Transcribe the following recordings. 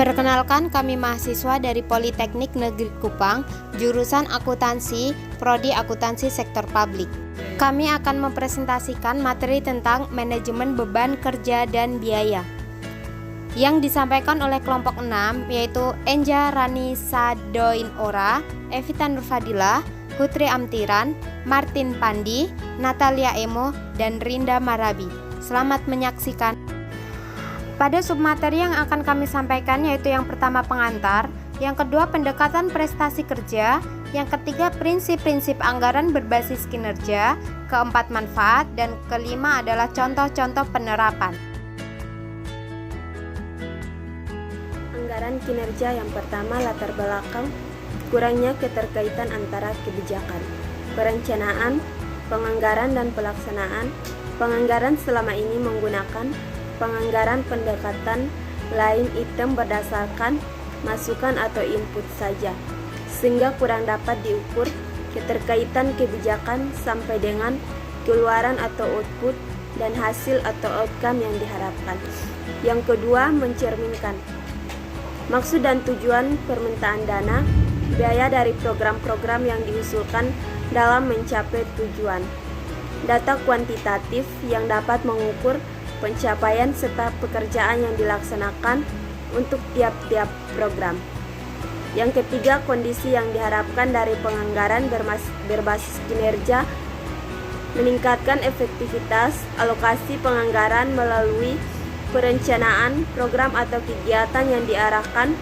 Perkenalkan, kami mahasiswa dari Politeknik Negeri Kupang, jurusan akuntansi, prodi akuntansi sektor publik. Kami akan mempresentasikan materi tentang manajemen beban kerja dan biaya yang disampaikan oleh kelompok 6, yaitu Enja Rani Sadoin Ora, Evita Nurfadilah, Hutri Amtiran, Martin Pandi, Natalia Emo, dan Rinda Marabi. Selamat menyaksikan. Pada submateri yang akan kami sampaikan yaitu yang pertama pengantar, yang kedua pendekatan prestasi kerja, yang ketiga prinsip-prinsip anggaran berbasis kinerja, keempat manfaat, dan kelima adalah contoh-contoh penerapan. Anggaran kinerja yang pertama latar belakang kurangnya keterkaitan antara kebijakan, perencanaan, penganggaran dan pelaksanaan. Penganggaran selama ini menggunakan penganggaran pendekatan lain item berdasarkan masukan atau input saja, sehingga kurang dapat diukur keterkaitan kebijakan sampai dengan keluaran atau output dan hasil atau outcome yang diharapkan. Yang kedua, mencerminkan maksud dan tujuan permintaan dana, biaya dari program-program yang diusulkan dalam mencapai tujuan. Data kuantitatif yang dapat mengukur pencapaian serta pekerjaan yang dilaksanakan untuk tiap-tiap program. Yang ketiga, kondisi yang diharapkan dari penganggaran berbasis kinerja, meningkatkan efektivitas alokasi penganggaran melalui perencanaan program atau kegiatan yang diarahkan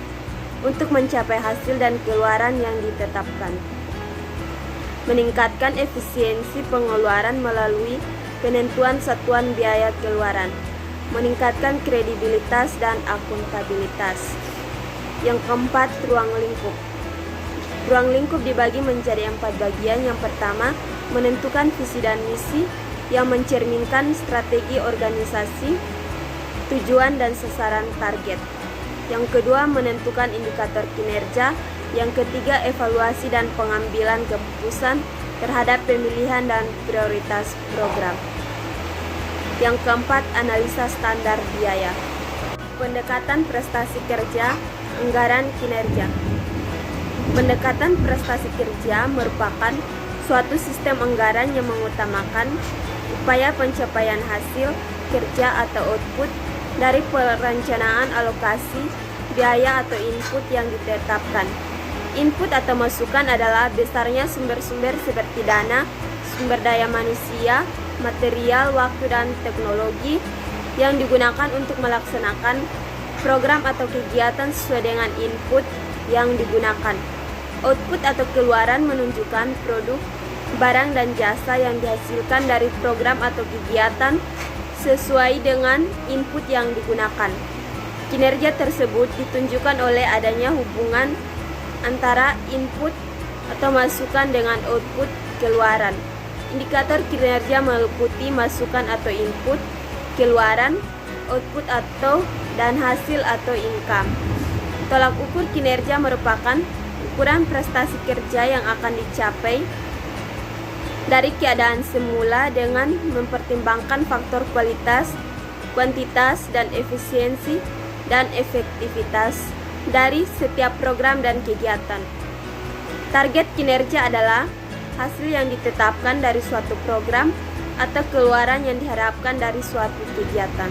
untuk mencapai hasil dan keluaran yang ditetapkan. Meningkatkan efisiensi pengeluaran melalui penentuan satuan biaya keluaran, meningkatkan kredibilitas dan akuntabilitas. Yang keempat, ruang lingkup. Ruang lingkup dibagi menjadi 4 bagian. Yang pertama, menentukan visi dan misi yang mencerminkan strategi organisasi, tujuan dan sasaran target. Yang kedua, menentukan indikator kinerja. Yang ketiga, evaluasi dan pengambilan keputusan terhadap pemilihan dan prioritas program. Yang keempat, analisa standar biaya. Pendekatan prestasi kerja, anggaran kinerja. Pendekatan prestasi kerja merupakan suatu sistem anggaran yang mengutamakan upaya pencapaian hasil kerja atau output dari perencanaan alokasi biaya atau input yang ditetapkan. Input atau masukan adalah besarnya sumber-sumber seperti dana, sumber daya manusia, material, waktu, dan teknologi yang digunakan untuk melaksanakan program atau kegiatan sesuai dengan input yang digunakan. Output atau keluaran menunjukkan produk, barang, dan jasa yang dihasilkan dari program atau kegiatan sesuai dengan input yang digunakan. Kinerja tersebut ditunjukkan oleh adanya hubungan antara input atau masukan dengan output keluaran. Indikator kinerja meliputi masukan atau input, keluaran, output atau dan hasil atau income. Tolak ukur kinerja merupakan ukuran prestasi kerja yang akan dicapai dari keadaan semula dengan mempertimbangkan faktor kualitas, kuantitas, dan efisiensi dan efektivitas dari setiap program dan kegiatan. Target kinerja adalah hasil yang ditetapkan dari suatu program atau keluaran yang diharapkan dari suatu kegiatan.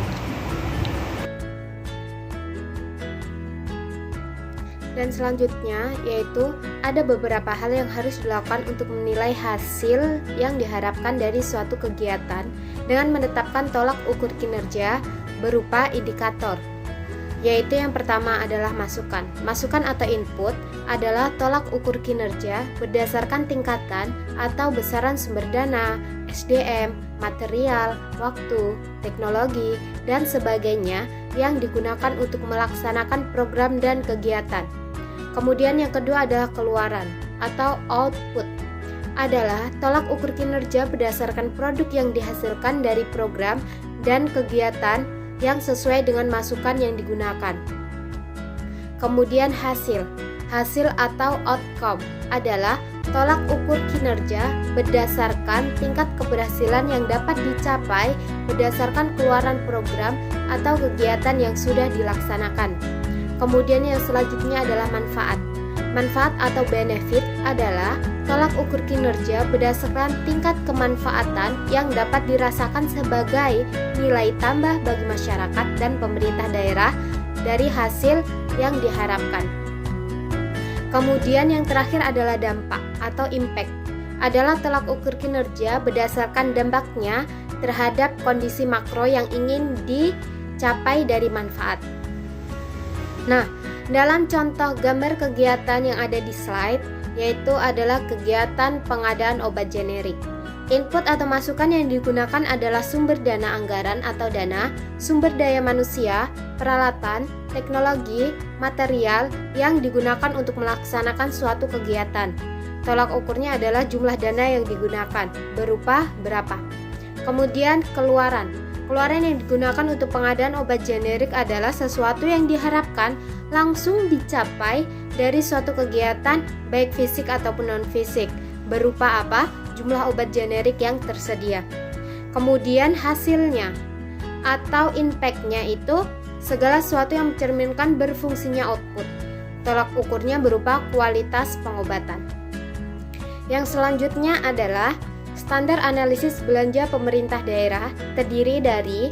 Dan selanjutnya yaitu ada beberapa hal yang harus dilakukan untuk menilai hasil yang diharapkan dari suatu kegiatan dengan menetapkan tolak ukur kinerja berupa indikator. Yaitu yang pertama adalah masukan. Masukan atau input adalah tolak ukur kinerja berdasarkan tingkatan atau besaran sumber dana, SDM, material, waktu, teknologi, dan sebagainya yang digunakan untuk melaksanakan program dan kegiatan. Kemudian yang kedua adalah keluaran atau output. Adalah tolak ukur kinerja berdasarkan produk yang dihasilkan dari program dan kegiatan yang sesuai dengan masukan yang digunakan. Kemudian hasil atau outcome adalah tolak ukur kinerja berdasarkan tingkat keberhasilan yang dapat dicapai berdasarkan keluaran program atau kegiatan yang sudah dilaksanakan. Kemudian yang selanjutnya adalah manfaat. Manfaat atau benefit adalah tolak ukur kinerja berdasarkan tingkat kemanfaatan yang dapat dirasakan sebagai nilai tambah bagi masyarakat dan pemerintah daerah dari hasil yang diharapkan. Kemudian yang terakhir adalah dampak atau impact, adalah tolak ukur kinerja berdasarkan dampaknya terhadap kondisi makro yang ingin dicapai dari manfaat. Nah, dalam contoh gambar kegiatan yang ada di slide, yaitu adalah kegiatan pengadaan obat generik. Input atau masukan yang digunakan adalah sumber dana anggaran atau dana, sumber daya manusia, peralatan, teknologi, material yang digunakan untuk melaksanakan suatu kegiatan. Tolak ukurnya adalah jumlah dana yang digunakan, berupa berapa. Kemudian keluaran. Keluaran yang digunakan untuk pengadaan obat generik adalah sesuatu yang diharapkan langsung dicapai dari suatu kegiatan baik fisik ataupun non-fisik. Berupa apa? Jumlah obat generik yang tersedia. Kemudian hasilnya atau impact-nya itu segala sesuatu yang mencerminkan berfungsinya output. Tolak ukurnya berupa kualitas pengobatan. Yang selanjutnya adalah standar analisis belanja pemerintah daerah, terdiri dari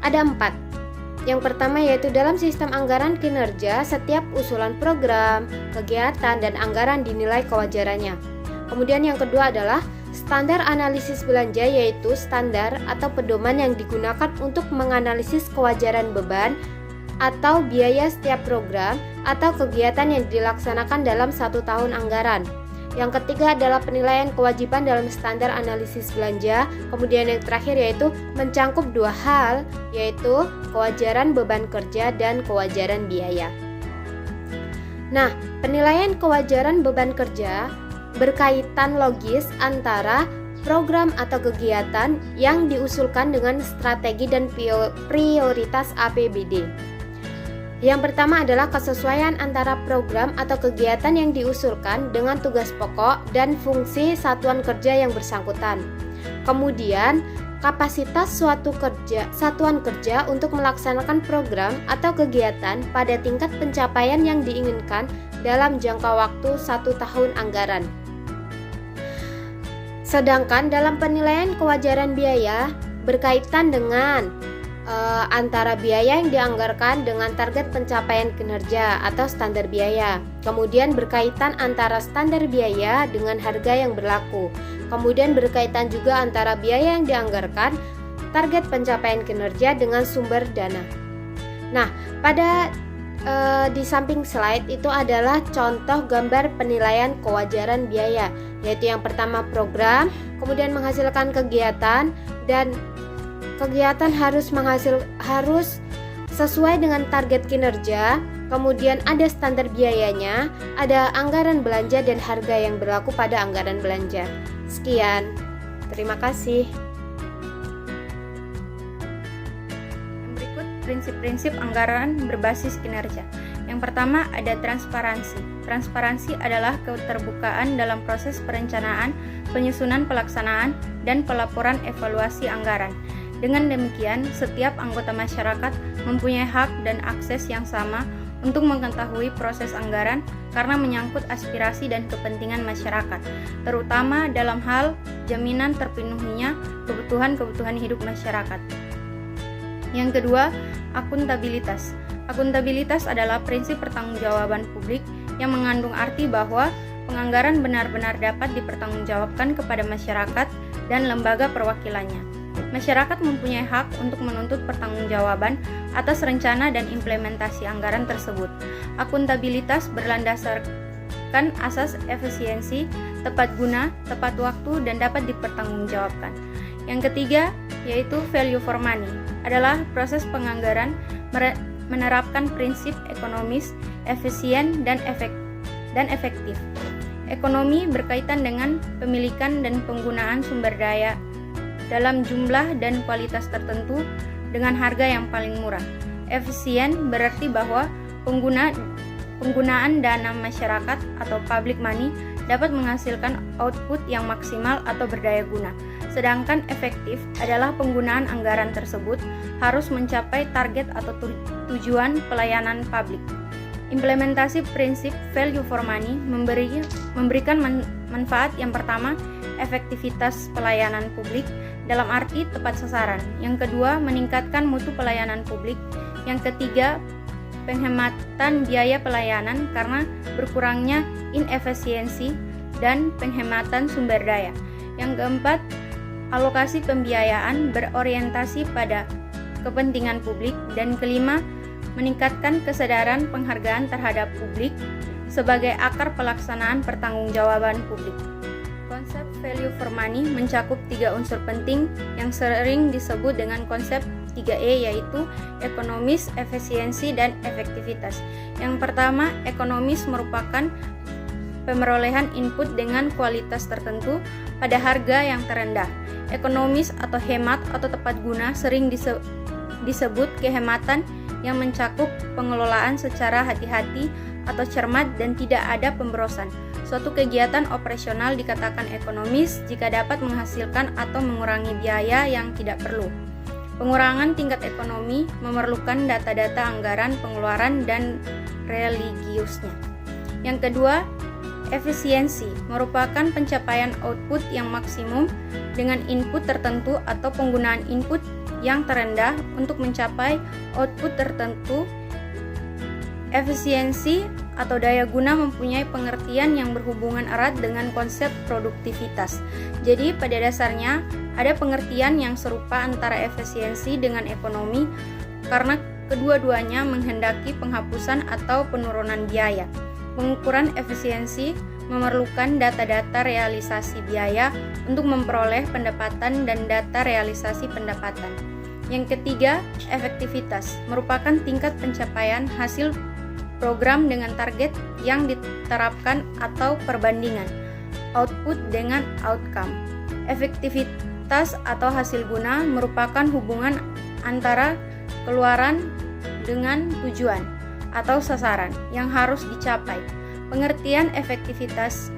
ada 4. Yang pertama yaitu dalam sistem anggaran kinerja, setiap usulan program, kegiatan, dan anggaran dinilai kewajarannya. Kemudian yang kedua adalah standar analisis belanja, yaitu standar atau pedoman yang digunakan untuk menganalisis kewajaran beban atau biaya setiap program atau kegiatan yang dilaksanakan dalam 1 tahun anggaran. Yang ketiga adalah penilaian kewajiban dalam standar analisis belanja. Kemudian yang terakhir yaitu mencangkup 2 hal, yaitu kewajaran beban kerja dan kewajaran biaya. Nah, penilaian kewajaran beban kerja berkaitan logis antara program atau kegiatan yang diusulkan dengan strategi dan prioritas APBD. Yang pertama adalah kesesuaian antara program atau kegiatan yang diusulkan dengan tugas pokok dan fungsi satuan kerja yang bersangkutan. Kemudian, kapasitas satuan kerja untuk melaksanakan program atau kegiatan pada tingkat pencapaian yang diinginkan dalam jangka waktu 1 tahun anggaran. Sedangkan dalam penilaian kewajaran biaya berkaitan dengan antara biaya yang dianggarkan dengan target pencapaian kinerja atau standar biaya. Kemudian berkaitan antara standar biaya dengan harga yang berlaku. Kemudian berkaitan juga antara biaya yang dianggarkan, target pencapaian kinerja dengan sumber dana. Nah, pada di samping slide itu adalah contoh gambar penilaian kewajaran biaya, yaitu yang pertama program, kemudian menghasilkan kegiatan, dan kegiatan harus sesuai dengan target kinerja. Kemudian ada standar biayanya, ada anggaran belanja dan harga yang berlaku pada anggaran belanja. Sekian, terima kasih. Berikut prinsip-prinsip anggaran berbasis kinerja. Yang pertama ada transparansi. Transparansi adalah keterbukaan dalam proses perencanaan, penyusunan pelaksanaan, dan pelaporan evaluasi anggaran. Dengan demikian, setiap anggota masyarakat mempunyai hak dan akses yang sama untuk mengetahui proses anggaran karena menyangkut aspirasi dan kepentingan masyarakat, terutama dalam hal jaminan terpenuhinya kebutuhan-kebutuhan hidup masyarakat. Yang kedua, akuntabilitas. Akuntabilitas adalah prinsip pertanggungjawaban publik yang mengandung arti bahwa penganggaran benar-benar dapat dipertanggungjawabkan kepada masyarakat dan lembaga perwakilannya. Masyarakat mempunyai hak untuk menuntut pertanggungjawaban atas rencana dan implementasi anggaran tersebut. Akuntabilitas berlandaskan asas efisiensi, tepat guna, tepat waktu, dan dapat dipertanggungjawabkan. Yang ketiga, yaitu value for money, adalah proses penganggaran menerapkan prinsip ekonomis, efisien, dan efektif. Ekonomi berkaitan dengan pemilikan dan penggunaan sumber daya dalam jumlah dan kualitas tertentu dengan harga yang paling murah. Efisien berarti bahwa penggunaan dana masyarakat atau public money dapat menghasilkan output yang maksimal atau berdaya guna. Sedangkan efektif adalah penggunaan anggaran tersebut harus mencapai target atau tujuan pelayanan publik. Implementasi prinsip value for money memberikan manfaat yang pertama, efektivitas pelayanan publik dalam arti tepat sasaran. Yang kedua, meningkatkan mutu pelayanan publik. Yang ketiga, penghematan biaya pelayanan karena berkurangnya inefisiensi dan penghematan sumber daya. Yang keempat, alokasi pembiayaan berorientasi pada kepentingan publik. Dan kelima, meningkatkan kesadaran penghargaan terhadap publik sebagai akar pelaksanaan pertanggungjawaban publik. Konsep value for money mencakup 3 unsur penting yang sering disebut dengan konsep 3E, yaitu ekonomis, efisiensi, dan efektivitas. Yang pertama, ekonomis merupakan pemerolehan input dengan kualitas tertentu pada harga yang terendah. Ekonomis atau hemat atau tepat guna sering disebut kehematan yang mencakup pengelolaan secara hati-hati atau cermat dan tidak ada pemborosan. Suatu kegiatan operasional dikatakan ekonomis jika dapat menghasilkan atau mengurangi biaya yang tidak perlu. Pengurangan tingkat ekonomi memerlukan data-data anggaran, pengeluaran, dan religiusnya. Yang kedua, efisiensi merupakan pencapaian output yang maksimum dengan input tertentu atau penggunaan input yang terendah untuk mencapai output tertentu. Efisiensi atau daya guna mempunyai pengertian yang berhubungan erat dengan konsep produktivitas. Jadi pada dasarnya ada pengertian yang serupa antara efisiensi dengan ekonomi karena kedua-duanya menghendaki penghapusan atau penurunan biaya. Pengukuran efisiensi memerlukan data-data realisasi biaya untuk memperoleh pendapatan dan data realisasi pendapatan. Yang ketiga, efektivitas merupakan tingkat pencapaian hasil program dengan target yang diterapkan atau perbandingan output dengan outcome. Efektivitas atau hasil guna merupakan hubungan antara keluaran dengan tujuan atau sasaran yang harus dicapai. Pengertian efektivitas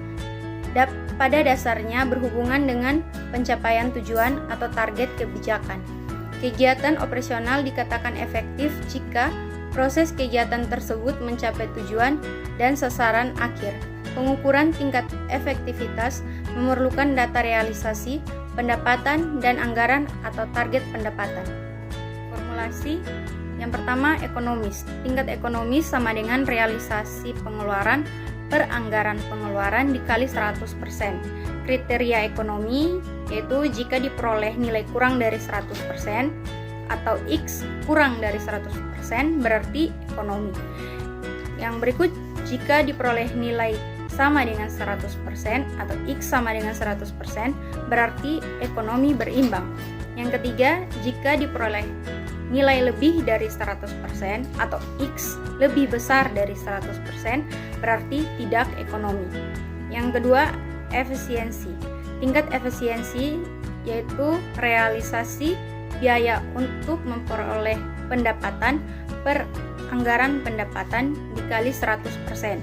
pada dasarnya berhubungan dengan pencapaian tujuan atau target kebijakan. Kegiatan operasional dikatakan efektif jika proses kegiatan tersebut mencapai tujuan dan sasaran akhir. Pengukuran tingkat efektivitas memerlukan data realisasi, pendapatan, dan anggaran atau target pendapatan. Formulasi yang pertama, ekonomis. Tingkat ekonomis sama dengan realisasi pengeluaran per anggaran pengeluaran dikali 100%. Kriteria ekonomi yaitu jika diperoleh nilai kurang dari 100% atau X kurang dari 100% berarti ekonomi. Yang berikut, jika diperoleh nilai sama dengan 100% atau X sama dengan 100% berarti ekonomi berimbang. Yang ketiga, jika diperoleh nilai lebih dari 100% atau X lebih besar dari 100% berarti tidak ekonomi. Yang kedua, efisiensi. Tingkat efisiensi yaitu realisasi biaya untuk memperoleh pendapatan per anggaran pendapatan dikali 100%.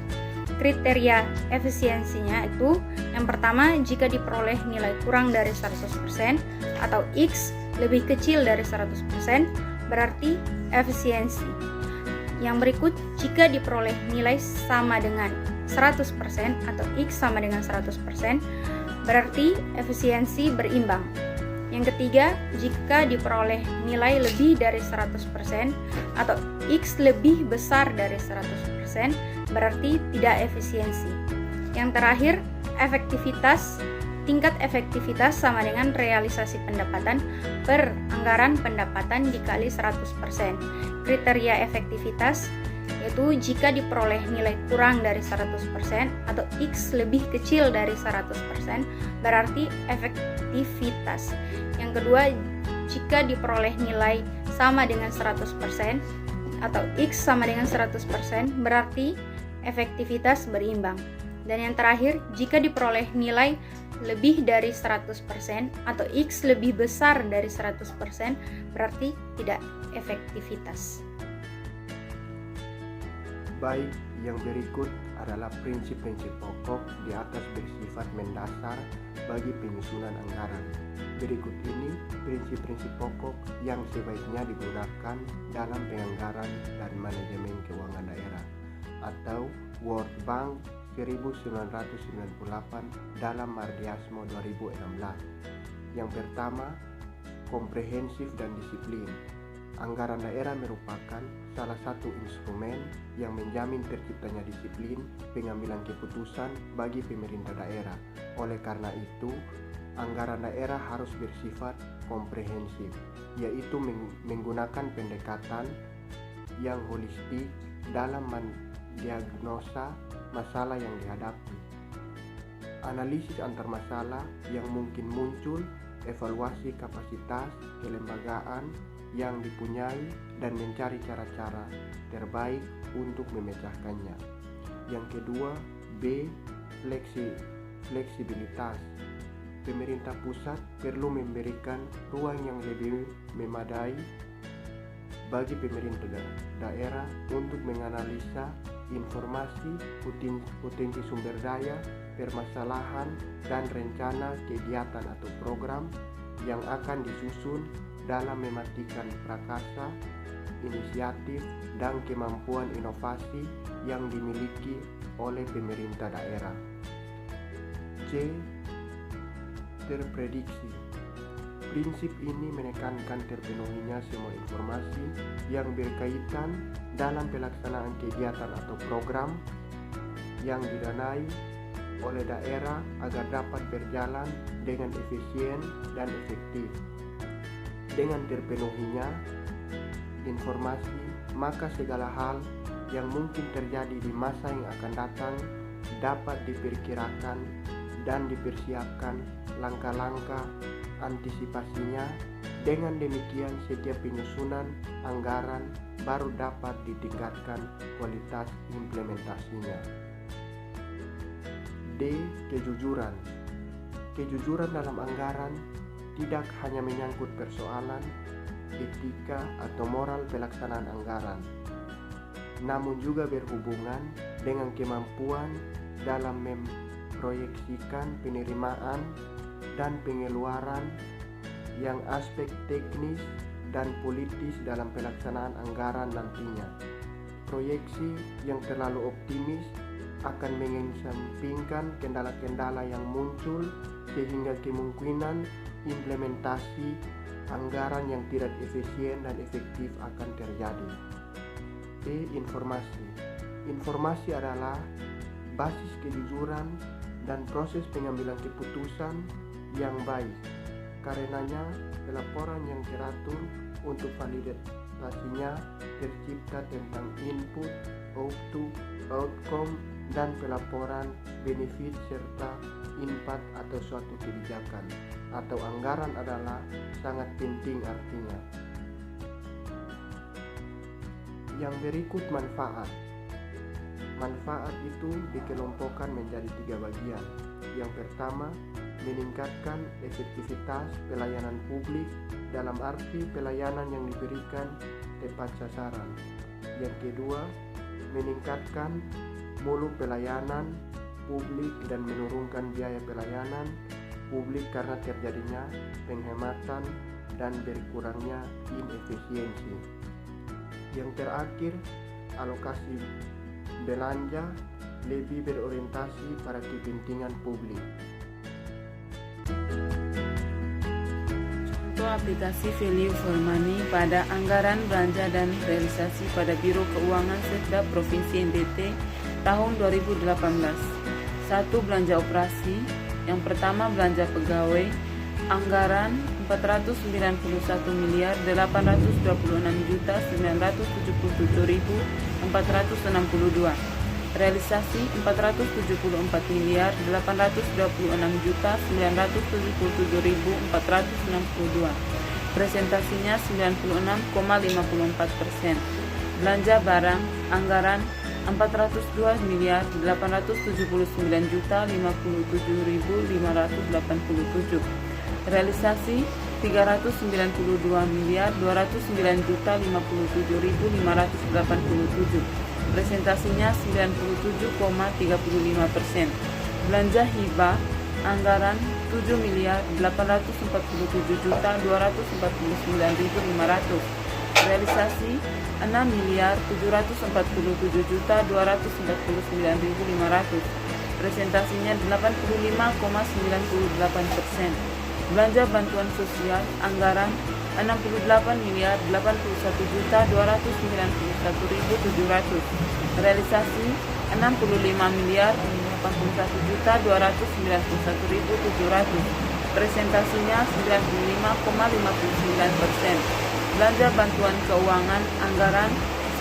Kriteria efisiensinya itu yang pertama, jika diperoleh nilai kurang dari 100% atau X lebih kecil dari 100% berarti efisiensi. Yang berikut, jika diperoleh nilai sama dengan 100% atau X sama dengan 100% berarti efisiensi berimbang. Yang ketiga, jika diperoleh nilai lebih dari 100% atau X lebih besar dari 100% berarti tidak efisiensi. Yang terakhir, efektivitas. Tingkat efektivitas sama dengan realisasi pendapatan per anggaran pendapatan dikali 100%. Kriteria efektivitas yaitu jika diperoleh nilai kurang dari 100% atau X lebih kecil dari 100% berarti efektivitas. Yang kedua, jika diperoleh nilai sama dengan 100% atau X sama dengan 100% berarti efektivitas berimbang. Dan yang terakhir, jika diperoleh nilai lebih dari 100% atau X lebih besar dari 100% berarti tidak efektivitas. Baik, yang berikut adalah prinsip-prinsip pokok di atas bersifat mendasar bagi penyusunan anggaran. Berikut ini prinsip-prinsip pokok yang sebaiknya digunakan dalam penganggaran dan manajemen keuangan daerah. atau World Bank 1998 dalam Mardiasmo 2016. Yang pertama, komprehensif dan disiplin. Anggaran daerah merupakan salah satu instrumen yang menjamin terciptanya disiplin pengambilan keputusan bagi pemerintah daerah. Oleh karena itu, anggaran daerah harus bersifat komprehensif, yaitu menggunakan pendekatan yang holistik dalam mendiagnosa masalah yang dihadapi, analisis antar masalah yang mungkin muncul, evaluasi kapasitas kelembagaan yang dipunyai, dan mencari cara-cara terbaik untuk memecahkannya. Yang kedua, B. Fleksibilitas. Pemerintah pusat perlu memberikan ruang yang lebih memadai bagi pemerintah daerah untuk menganalisa informasi, potensi sumber daya, permasalahan, dan rencana kegiatan atau program yang akan disusun dalam mematikan prakarsa, inisiatif, dan kemampuan inovasi yang dimiliki oleh pemerintah daerah. C. Terprediksi. Prinsip ini menekankan terpenuhinya semua informasi yang berkaitan dalam pelaksanaan kegiatan atau program yang didanai oleh daerah agar dapat berjalan dengan efisien dan efektif. Dengan terpenuhinya informasi, maka segala hal yang mungkin terjadi di masa yang akan datang dapat diperkirakan dan dipersiapkan langkah-langkah antisipasinya. Dengan demikian, setiap penyusunan anggaran baru dapat ditingkatkan kualitas implementasinya. D. Kejujuran. Kejujuran dalam anggaran tidak hanya menyangkut persoalan etika atau moral pelaksanaan anggaran, namun juga berhubungan dengan kemampuan dalam memproyeksikan penerimaan dan pengeluaran yang aspek teknis dan politis dalam pelaksanaan anggaran nantinya. Proyeksi yang terlalu optimis akan mengesampingkan kendala-kendala yang muncul sehingga kemungkinan implementasi anggaran yang tidak efisien dan efektif akan terjadi. E. Informasi. Informasi adalah basis kejujuran dan proses pengambilan keputusan yang baik. Karenanya, pelaporan yang teratur untuk validasinya tercipta tentang input, outcome, dan pelaporan benefit serta impact atau suatu kebijakan atau anggaran adalah sangat penting artinya. Yang berikut manfaat. Manfaat itu dikelompokkan menjadi 3 bagian. Yang pertama, meningkatkan efektivitas pelayanan publik dalam arti pelayanan yang diberikan tepat sasaran. Yang kedua, meningkatkan mutu pelayanan publik dan menurunkan biaya pelayanan publik karena terjadinya penghematan dan berkurangnya inefisiensi. Yang terakhir, alokasi belanja lebih berorientasi pada kepentingan publik. Contoh aplikasi value for money pada anggaran belanja dan realisasi pada Biro Keuangan Setda Provinsi NTT tahun 2018. 1. Belanja operasi. Yang pertama, belanja pegawai. Anggaran 426.976.977.462. Realisasi 426.826.977.462. Presentasinya 96,54%. Belanja barang. Anggaran 402.879.057.587. Realisasi 309.209.057.587. Presentasinya 97,35%. Belanja hibah. Anggaran 7.847.249.500. Realisasi 6.747.249.500. Presentasinya 85,98%. Belanja bantuan sosial anggaran 68.081.291.700. Realisasi 65.081.291.700. Presentasinya 95,59%. Belanja bantuan keuangan anggaran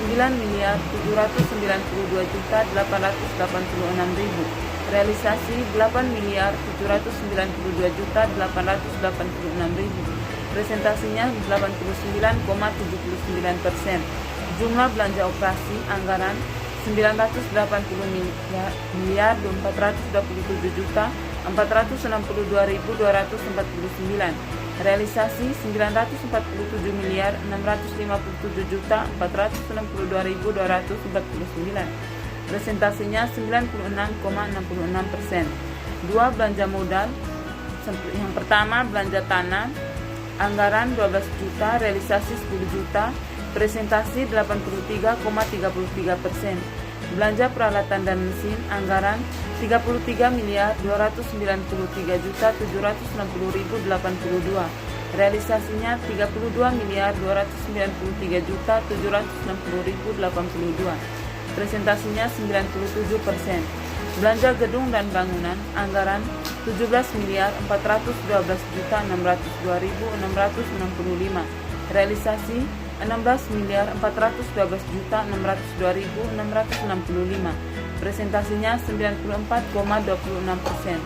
9.792.886.000. Realisasi 8.792.886.000. Presentasinya 89,79%. Jumlah belanja operasi anggaran 980.427.462.249. Realisasi 940.657.462.249. Presentasinya 96,66%. Dua belanja modal. Yang pertama belanja tanah anggaran 12 juta, realisasi 10 juta, presentasi 83,33%. Belanja peralatan dan mesin anggaran 33.293.760.082. Realisasinya 32.293.760.082. Presentasinya 97%. Belanja gedung dan bangunan anggaran 17.412.602.665. Realisasi 16.412.602.665. Presentasinya 94,26%.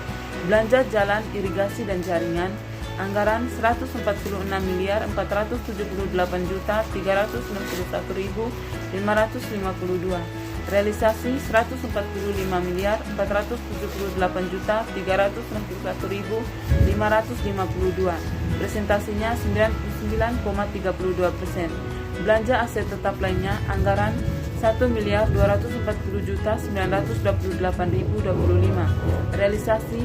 Belanja jalan, irigasi dan jaringan anggaran 146.468.361.552. Realisasi 148.548.361.552. Presentasinya 99,32%. Belanja aset tetap lainnya anggaran 1.240.928.025. Realisasi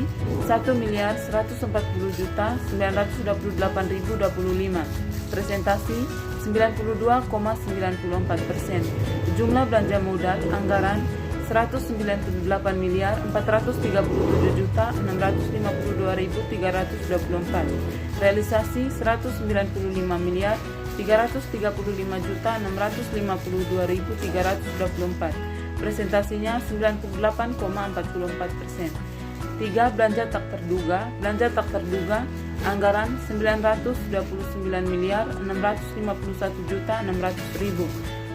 1.140.928.025. Presentasi 92,94%. Jumlah belanja modal anggaran 198.437.652.324. Realisasi 195.335.652.324. Presentasinya 98,44%. 3. Belanja tak terduga. Belanja tak terduga anggaran 929.651.600.000.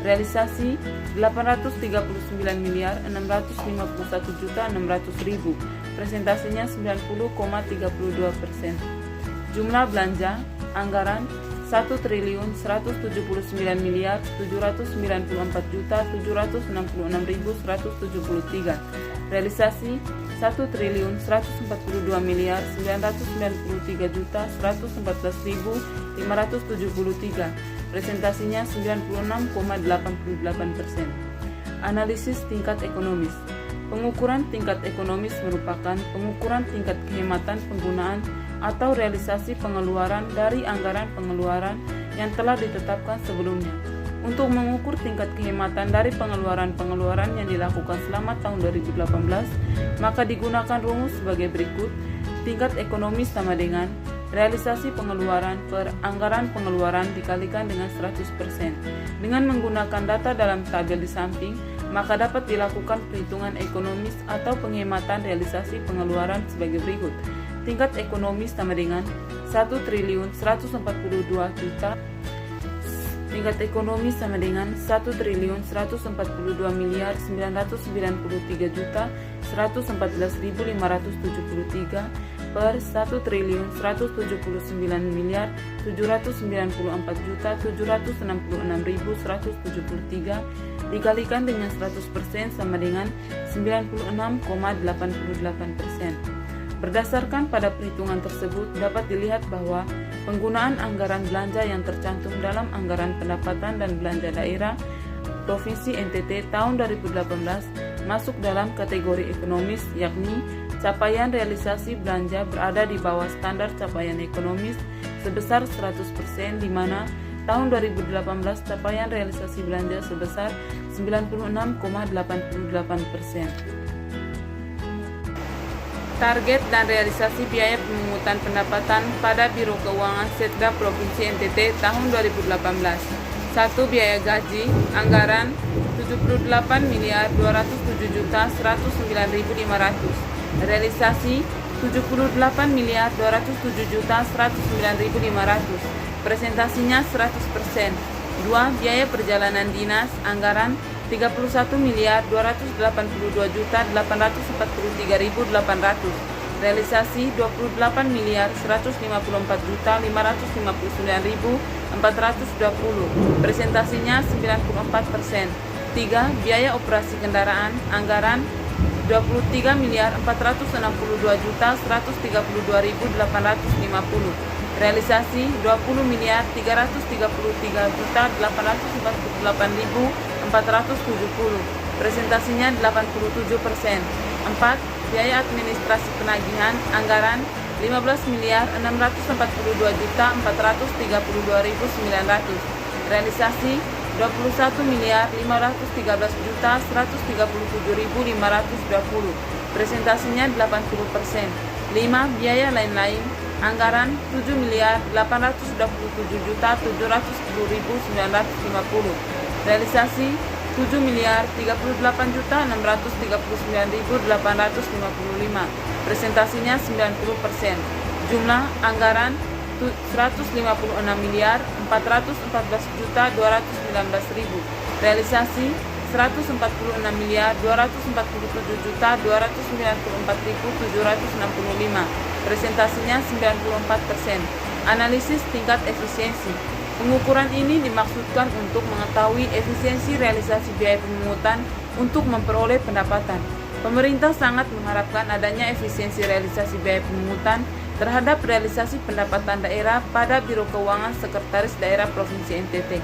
Realisasi 839.651.600.000. Presentasinya 90,32%. Jumlah belanja anggaran 1.199.794.766.173. Realisasi 1.193.993.114.573. Presentasinya 96,88%. Analisis tingkat ekonomis. Pengukuran tingkat ekonomis merupakan pengukuran tingkat kehematan penggunaan atau realisasi pengeluaran dari anggaran pengeluaran yang telah ditetapkan sebelumnya. Untuk mengukur tingkat kehematan dari pengeluaran-pengeluaran yang dilakukan selama tahun 2018, maka digunakan rumus sebagai berikut. Tingkat ekonomis sama dengan realisasi pengeluaran per anggaran pengeluaran dikalikan dengan 100%. Dengan menggunakan data dalam tabel di samping, maka dapat dilakukan perhitungan ekonomis atau penghematan realisasi pengeluaran sebagai berikut. Tingkat ekonomis sama dengan 1.142 juta. Tingkat ekonomi sama dengan 1.142.993.114.573 per 1.199.764.766.173 dikalikan dengan 100% sama dengan 96,88%. Berdasarkan pada perhitungan tersebut, dapat dilihat bahwa penggunaan anggaran belanja yang tercantum dalam anggaran pendapatan dan belanja daerah Provinsi NTT tahun 2018 masuk dalam kategori ekonomis, yakni capaian realisasi belanja berada di bawah standar capaian ekonomis sebesar 100%, di mana tahun 2018 capaian realisasi belanja sebesar 96,88%. Target dan realisasi biaya pemungutan pendapatan pada Biro Keuangan Setda Provinsi NTT tahun 2018. 1. Biaya gaji, anggaran 78.207.109.500. Realisasi 78.207.109.500. Presentasinya 100%. 2. Biaya perjalanan dinas, anggaran 31.282.843.800. Realisasi 28.159.559.420. Presentasinya 94%. 3. Biaya operasi kendaraan, anggaran 23.462.132.850. Realisasi 20.343.848.470. Presentasinya 87%. 4. Biaya administrasi penagihan, anggaran 15.642.432.900. Realisasi 21.513.137.520. Presentasinya 80%. 5. Biaya lain-lain, anggaran 7.827.710.950. Realisasi 7.038.639.855. Presentasinya 90%. Jumlah anggaran 156.414.219.000. Realisasi 146.247.294.765. Presentasinya 94%. Analisis tingkat efisiensi. Pengukuran ini dimaksudkan untuk mengetahui efisiensi realisasi biaya pemungutan untuk memperoleh pendapatan. Pemerintah sangat mengharapkan adanya efisiensi realisasi biaya pemungutan terhadap realisasi pendapatan daerah pada Biro Keuangan Sekretaris Daerah Provinsi NTT.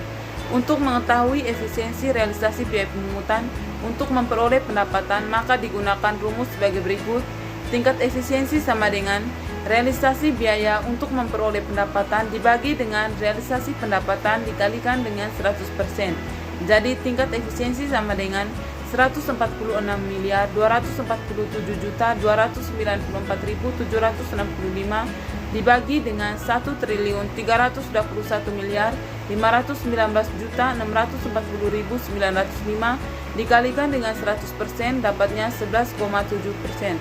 Untuk mengetahui efisiensi realisasi biaya pemungutan untuk memperoleh pendapatan, maka digunakan rumus sebagai berikut. Tingkat efisiensi sama dengan realisasi biaya untuk memperoleh pendapatan dibagi dengan realisasi pendapatan dikalikan dengan 100%. Jadi tingkat efisiensi sama dengan 146.247.294.765 dibagi dengan 1.351.519.640.905 dikalikan dengan 100% dapatnya 11,7%.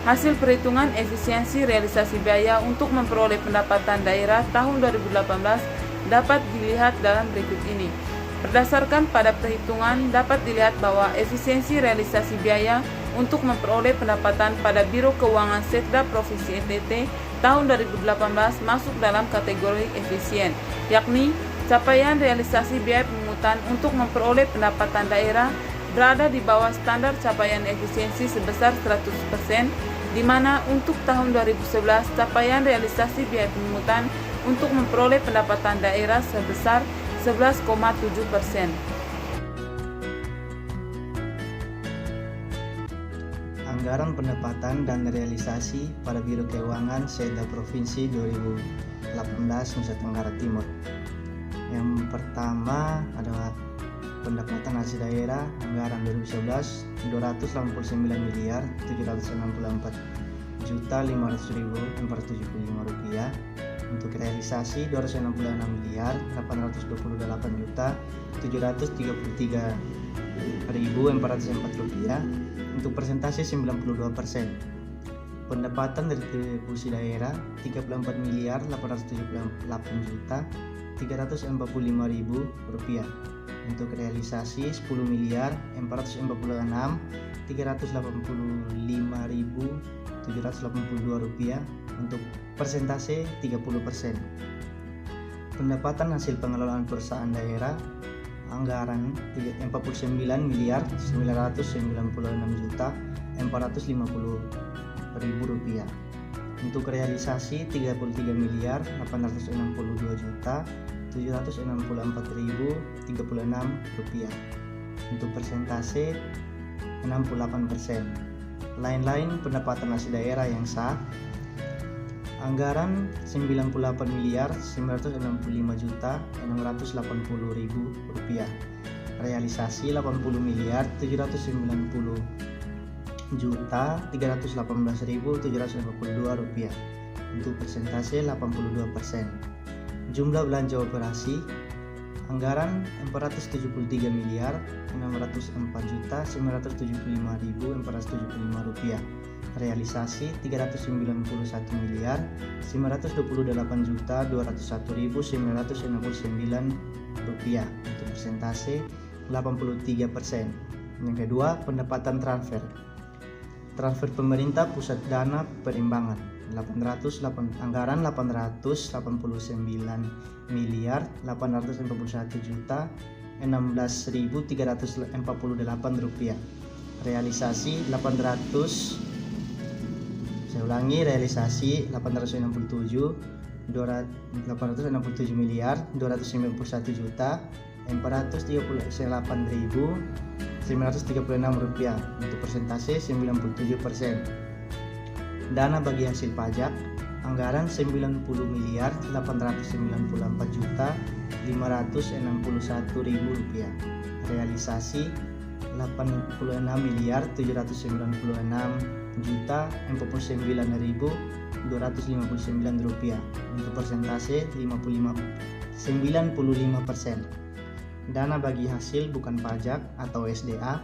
Hasil perhitungan efisiensi realisasi biaya untuk memperoleh pendapatan daerah tahun 2018 dapat dilihat dalam berikut ini. Berdasarkan pada perhitungan, dapat dilihat bahwa efisiensi realisasi biaya untuk memperoleh pendapatan pada Biro Keuangan Setda Provinsi NTT tahun 2018 masuk dalam kategori efisien, yakni capaian realisasi biaya pemungutan untuk memperoleh pendapatan daerah berada di bawah standar capaian efisiensi sebesar 100%, di mana untuk tahun 2011 capaian realisasi biaya pemungutan untuk memperoleh pendapatan daerah sebesar 11,7%. Anggaran pendapatan dan realisasi pada Biro Keuangan Setda Provinsi 2018 Nusa Tenggara Timur. Yang pertama adalah pendapatan hasil daerah anggaran 2011 211.764.500.475 rupiah. Untuk realisasi 268.828.733.404 rupiah. Untuk persentase 92%. Pendapatan dari retribusi daerah 34.878.345.000 rupiah. Untuk realisasi 10.046.385.782 rupiah. Untuk persentase 30%. Pendapatan hasil pengelolaan perusahaan daerah anggaran 49.996.450.000 rupiah. Untuk realisasi 33.464.764.036 rupiah. Untuk persentase 68%. Lain-lain pendapatan hasil daerah yang sah Anggaran 98.965.680.000 rupiah. Realisasi 80.318.782 rupiah. Untuk persentase 82%. Jumlah belanja operasi anggaran 473.604.975.475 rupiah. Realisasi 398.901.201.969 rupiah. Untuk persentase 83%. Yang kedua, pendapatan transfer pemerintah pusat dana perimbangan anggaran 889.841.16.348 rupiah. Realisasi 889.238.936 rupiah. Untuk persentase 97%. Dana bagi hasil pajak anggaran 90.894.561.000 rupiah. Realisasi 86.396.049.259 rupiah. Untuk persentase 95%. Dana bagi hasil bukan pajak atau SDA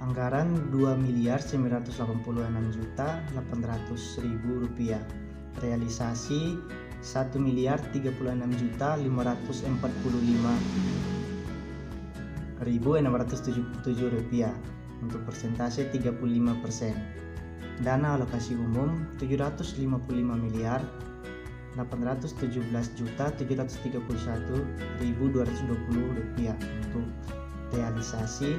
anggaran 2.986.800.000 rupiah. Realisasi 1.346.445.677 rupiah. Untuk persentase 35%. Dana alokasi umum 755.817.731.220 rupiah. Untuk realisasi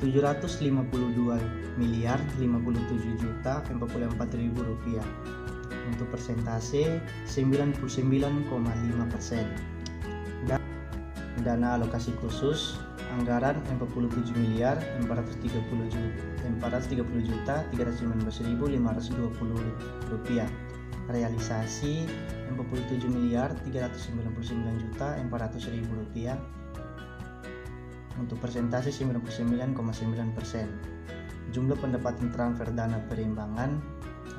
752.057.044.000 rupiah. Untuk persentase 99,5%. Dana alokasi khusus anggaran 47.430.319.520 rupiah. Realisasi 47.399.400.000 rupiah. Untuk persentase 99,9%. Jumlah pendapatan transfer dana perimbangan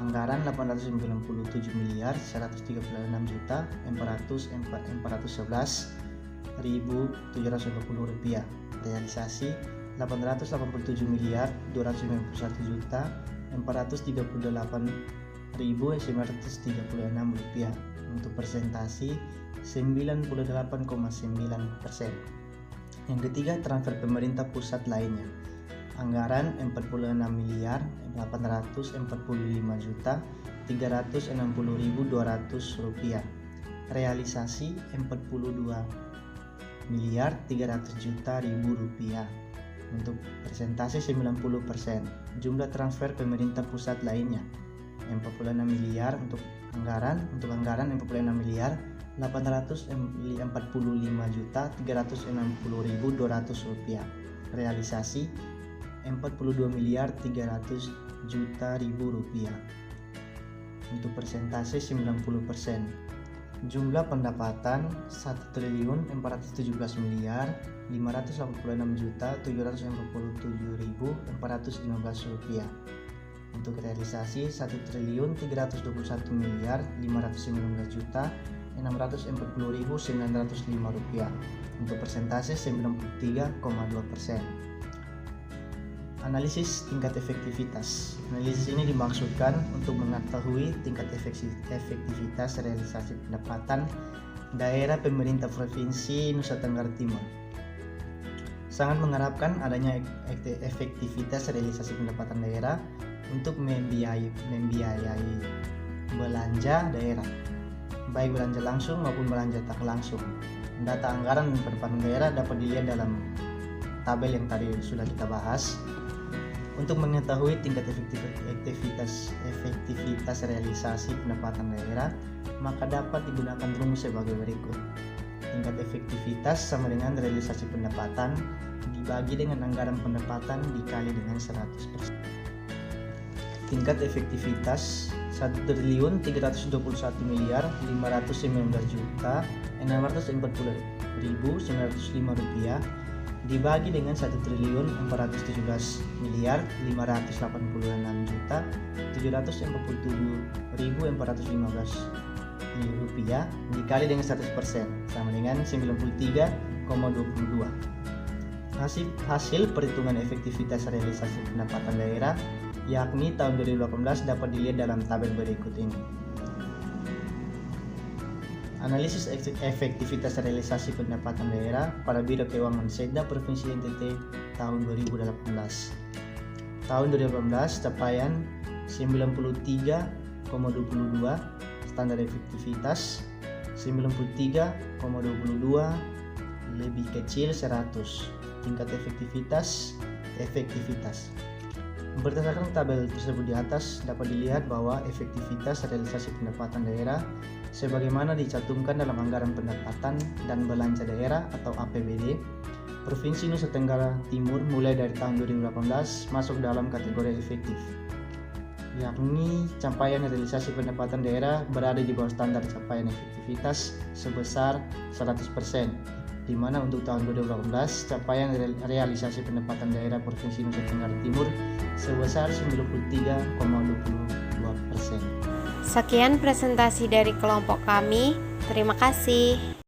anggaran 899.411.720 rupiah. Realisasi 888.298.936 rupiah. Untuk persentase 98,9%. Yang ketiga, transfer pemerintah pusat lainnya anggaran 46.445.360.200 rupiah. Realisasi 42.300.000 rupiah. Untuk persentase 90%. Jumlah transfer pemerintah pusat lainnya 46 miliar untuk anggaran 845.360.200 rupiah. Realisasi 42.300.000 rupiah. Untuk persentase 90%. Jumlah pendapatan 1.486.586.747.415 rupiah. Untuk realisasi 1.319.519.640.905 rupiah. Untuk persentase 93,2%. Analisis tingkat efektivitas. Analisis ini dimaksudkan untuk mengetahui tingkat efektivitas realisasi pendapatan daerah pemerintah Provinsi Nusa Tenggara Timur. Sangat mengharapkan adanya efektivitas realisasi pendapatan daerah untuk membiayai belanja daerah, baik belanja langsung maupun belanja tak langsung. Data anggaran dan pendapatan daerah dapat dilihat dalam tabel yang tadi sudah kita bahas. Untuk mengetahui tingkat efektivitas realisasi pendapatan daerah, maka dapat digunakan rumus sebagai berikut. Tingkat efektivitas sama dengan realisasi pendapatan dibagi dengan anggaran pendapatan dikali dengan 100%. tingkat efektivitas 1.319.519.640.905 rupiah dibagi dengan 1.456.747.415 rupiah dikali dengan 100% sama dengan 93,22. Hasil perhitungan efektivitas realisasi pendapatan daerah yakni tahun 2018 dapat dilihat dalam tabel berikut ini. Analisis efektivitas realisasi pendapatan daerah pada Biro Keuangan Setda Provinsi NTT tahun 2018. Tahun 2018 capaian 93,22, standar efektivitas 93,22, lebih kecil 100, tingkat efektivitas. Berdasarkan tabel tersebut di atas dapat dilihat bahwa efektivitas realisasi pendapatan daerah sebagaimana dicantumkan dalam anggaran pendapatan dan belanja daerah atau APBD Provinsi Nusa Tenggara Timur mulai dari tahun 2018 masuk dalam kategori efektif, yakni capaian realisasi pendapatan daerah berada di bawah standar capaian efektivitas sebesar 100%, di mana untuk tahun 2018 capaian realisasi pendapatan daerah Provinsi Nusa Tenggara Timur sebesar 93,22%. Sekian presentasi dari kelompok kami. Terima kasih.